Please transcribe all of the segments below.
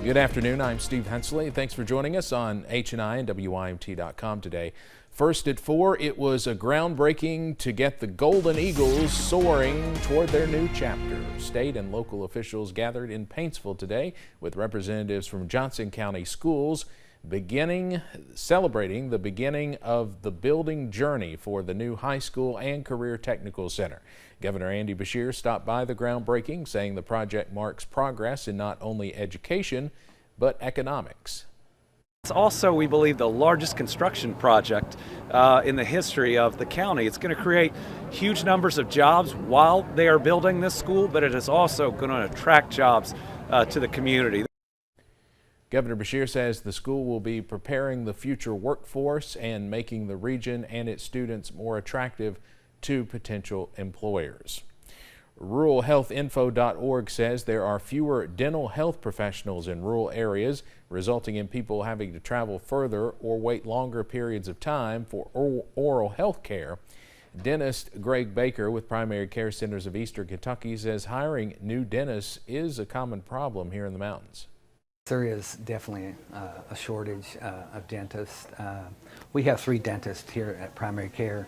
Good afternoon, I'm Steve Hensley. Thanks for joining us on HNI and WYMT.com today. First at 4, it was a groundbreaking to get the Golden Eagles soaring toward their new chapter. State and local officials gathered in Paintsville today with representatives from Johnson County schools celebrating the beginning of the building journey for the new high school and career technical center. Governor Andy Beshear stopped by the groundbreaking, saying the project marks progress in not only education, but economics. It's also, we believe, the largest construction project in the history of the county. It's going to create huge numbers of jobs while they are building this school, but it is also going to attract jobs to the community. Governor Beshear says the school will be preparing the future workforce and making the region and its students more attractive to potential employers. RuralHealthInfo.org says there are fewer dental health professionals in rural areas, resulting in people having to travel further or wait longer periods of time for oral health care. Dentist Greg Baker with Primary Care Centers of Eastern Kentucky says hiring new dentists is a common problem here in the mountains. There is definitely a shortage of dentists. We have 3 dentists here at Primary Care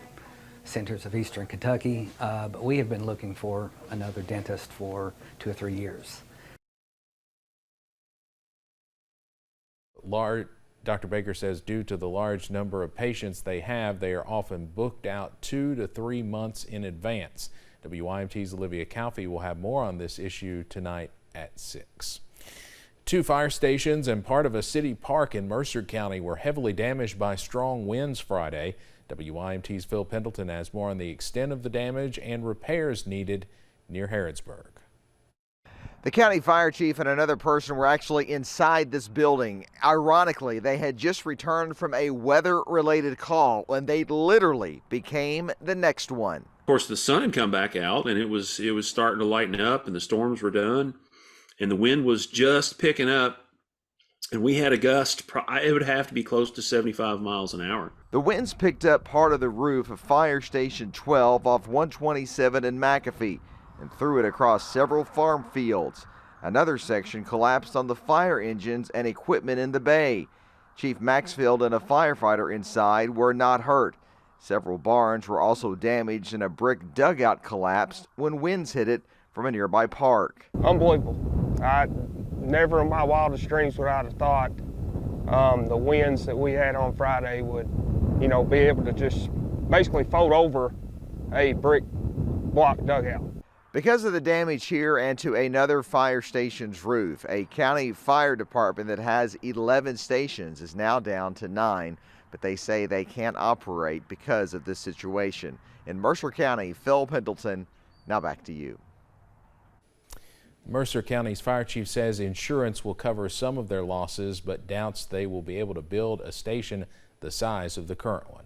Centers of Eastern Kentucky, but we have been looking for another dentist for 2 or 3 years. Dr. Baker says due to the large number of patients they have, they are often booked out 2 to 3 months in advance. WYMT's Olivia Calfee will have more on this issue tonight at 6. 2 fire stations and part of a city park in Mercer County were heavily damaged by strong winds Friday. WYMT's Phil Pendleton has more on the extent of the damage and repairs needed near Harrodsburg. The county fire chief and another person were actually inside this building. Ironically, they had just returned from a weather-related call and they literally became the next one. Of course, the sun had come back out and it was starting to lighten up and the storms were done and the wind was just picking up. And we had a gust, it would have to be close to 75 miles an hour. The winds picked up part of the roof of Fire Station 12 off 127 in McAfee and threw it across several farm fields. Another section collapsed on the fire engines and equipment in the bay. Chief Maxfield and a firefighter inside were not hurt. Several barns were also damaged and a brick dugout collapsed when winds hit it from a nearby park. Unbelievable. Never in my wildest dreams would I have thought the winds that we had on Friday would, be able to just basically fold over a brick block dugout. Because of the damage here and to another fire station's roof, a county fire department that has 11 stations is now down to 9, but they say they can't operate because of this situation. In Mercer County, Phil Pendleton, now back to you. Mercer County's fire chief says insurance will cover some of their losses, but doubts they will be able to build a station the size of the current one.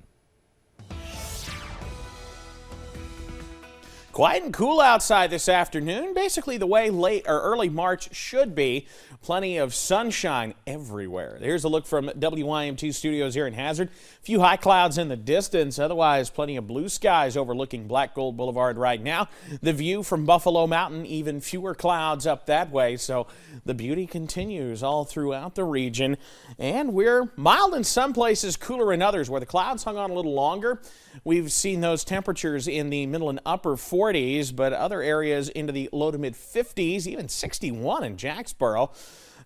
Quiet and cool outside this afternoon, basically the way late or early March should be. Plenty of sunshine everywhere. Here's a look from WYMT studios here in Hazard. A few high clouds in the distance, otherwise plenty of blue skies overlooking Black Gold Boulevard right now. The view from Buffalo Mountain, even fewer clouds up that way, so the beauty continues all throughout the region. And we're mild in some places, cooler in others. Where the clouds hung on a little longer, we've seen those temperatures in the middle and upper 40s, but other areas into the low to mid 50s, even 61 in Jacksboro.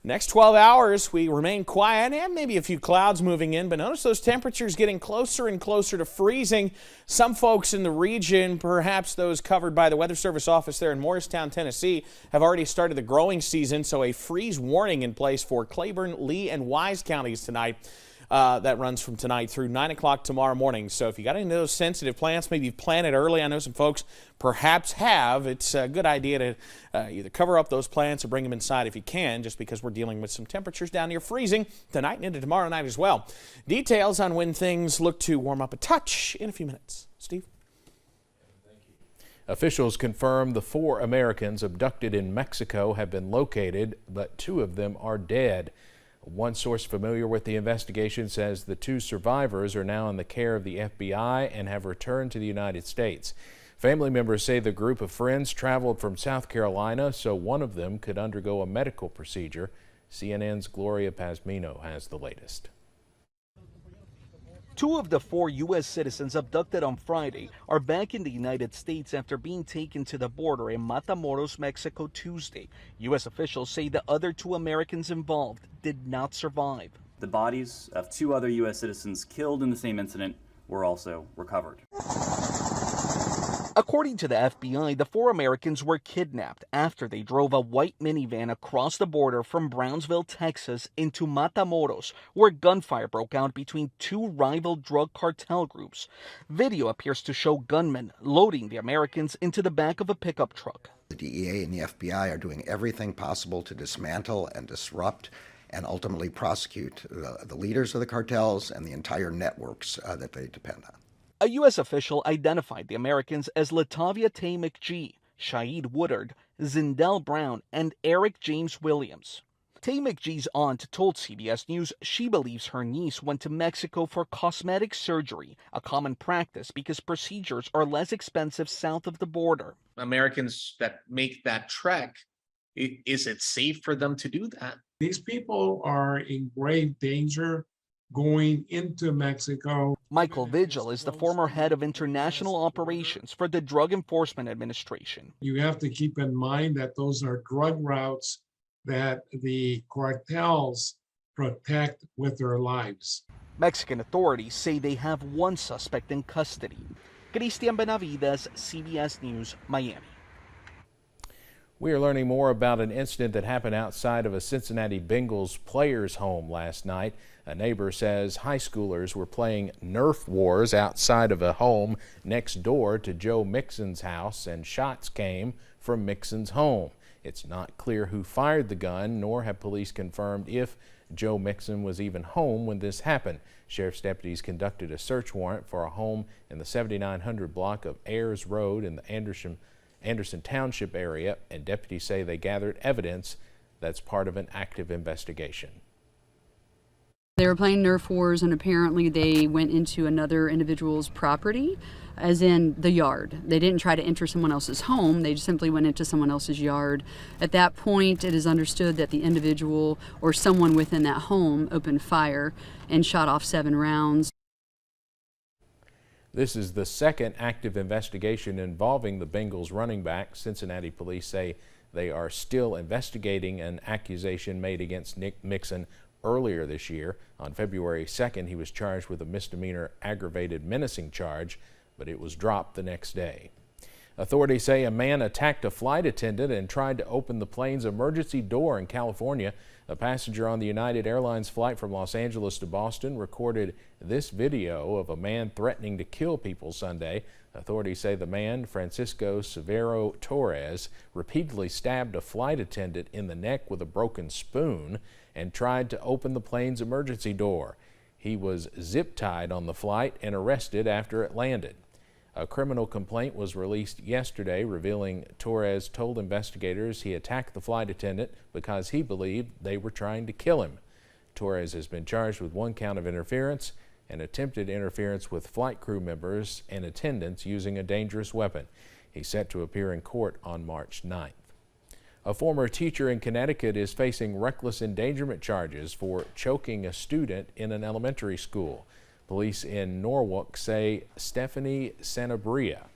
Next 12 hours, we remain quiet and maybe a few clouds moving in, but notice those temperatures getting closer and closer to freezing. Some folks in the region, perhaps those covered by the Weather Service office there in Morristown, Tennessee, have already started the growing season, so a freeze warning in place for Claiborne, Lee, and Wise counties tonight. That runs from tonight through 9 o'clock tomorrow morning. So if you got any of those sensitive plants, maybe you've planted early. I know some folks perhaps have. It's a good idea to either cover up those plants or bring them inside if you can, just because we're dealing with some temperatures down near freezing tonight and into tomorrow night as well. Details on when things look to warm up a touch in a few minutes. Steve? Officials confirm the 4 Americans abducted in Mexico have been located, but 2 of them are dead. One source familiar with the investigation says the 2 survivors are now in the care of the FBI and have returned to the United States. Family members say the group of friends traveled from South Carolina so one of them could undergo a medical procedure. CNN's Gloria Pazmino has the latest. 2 of the 4 U.S. citizens abducted on Friday are back in the United States after being taken to the border in Matamoros, Mexico Tuesday. U.S. officials say the other 2 Americans involved did not survive. The bodies of 2 other U.S. citizens killed in the same incident were also recovered. According to the FBI, the 4 Americans were kidnapped after they drove a white minivan across the border from Brownsville, Texas into Matamoros, where gunfire broke out between 2 rival drug cartel groups. Video appears to show gunmen loading the Americans into the back of a pickup truck. The DEA and the FBI are doing everything possible to dismantle and disrupt and ultimately prosecute the leaders of the cartels and the entire networks that they depend on. A U.S. official identified the Americans as Latavia Tay McGee, Shaeed Woodard, Zindell Brown, and Eric James Williams. Tay McGee's aunt told CBS News she believes her niece went to Mexico for cosmetic surgery, a common practice because procedures are less expensive south of the border. Americans that make that trek, is it safe for them to do that? These people are in grave danger going into Mexico. Michael Vigil is the former head of international operations for the Drug Enforcement Administration. You have to keep in mind that those are drug routes that the cartels protect with their lives. Mexican authorities say they have 1 suspect in custody. Cristian Benavides, CBS News, Miami. We are learning more about an incident that happened outside of a Cincinnati Bengals player's home last night. A neighbor says high schoolers were playing Nerf wars outside of a home next door to Joe Mixon's house, and shots came from Mixon's home. It's not clear who fired the gun, nor have police confirmed if Joe Mixon was even home when this happened. Sheriff's deputies conducted a search warrant for a home in the 7900 block of Ayers Road in the Anderson Township area, and deputies say they gathered evidence that's part of an active investigation. They were playing Nerf wars, and apparently they went into another individual's property, as in the yard. They didn't try to enter someone else's home, they just simply went into someone else's yard. At that point, it is understood that the individual or someone within that home opened fire and shot off 7 rounds. This is the second active investigation involving the Bengals running back. Cincinnati police say they are still investigating an accusation made against Nick Mixon earlier this year. On February 2nd, he was charged with a misdemeanor aggravated menacing charge, but it was dropped the next day. Authorities say a man attacked a flight attendant and tried to open the plane's emergency door in California. A passenger on the United Airlines flight from Los Angeles to Boston recorded this video of a man threatening to kill people Sunday. Authorities say the man, Francisco Severo Torres, repeatedly stabbed a flight attendant in the neck with a broken spoon and tried to open the plane's emergency door. He was zip-tied on the flight and arrested after it landed. A criminal complaint was released yesterday revealing Torres told investigators he attacked the flight attendant because he believed they were trying to kill him. Torres has been charged with 1 count of interference and attempted interference with flight crew members and attendants using a dangerous weapon. He's set to appear in court on March 9th. A former teacher in Connecticut is facing reckless endangerment charges for choking a student in an elementary school. Police in Norwalk say Stephanie Sanabria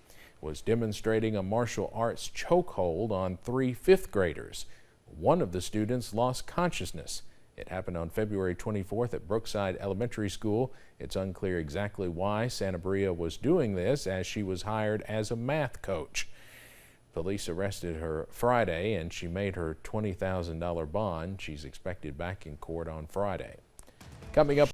was demonstrating a martial arts chokehold on 3 fifth graders. One of the students lost consciousness. It happened on February 24th at Brookside Elementary School. It's unclear exactly why Sanabria was doing this, as she was hired as a math coach. Police arrested her Friday, and she made her $20,000 bond. She's expected back in court on Friday. Coming up.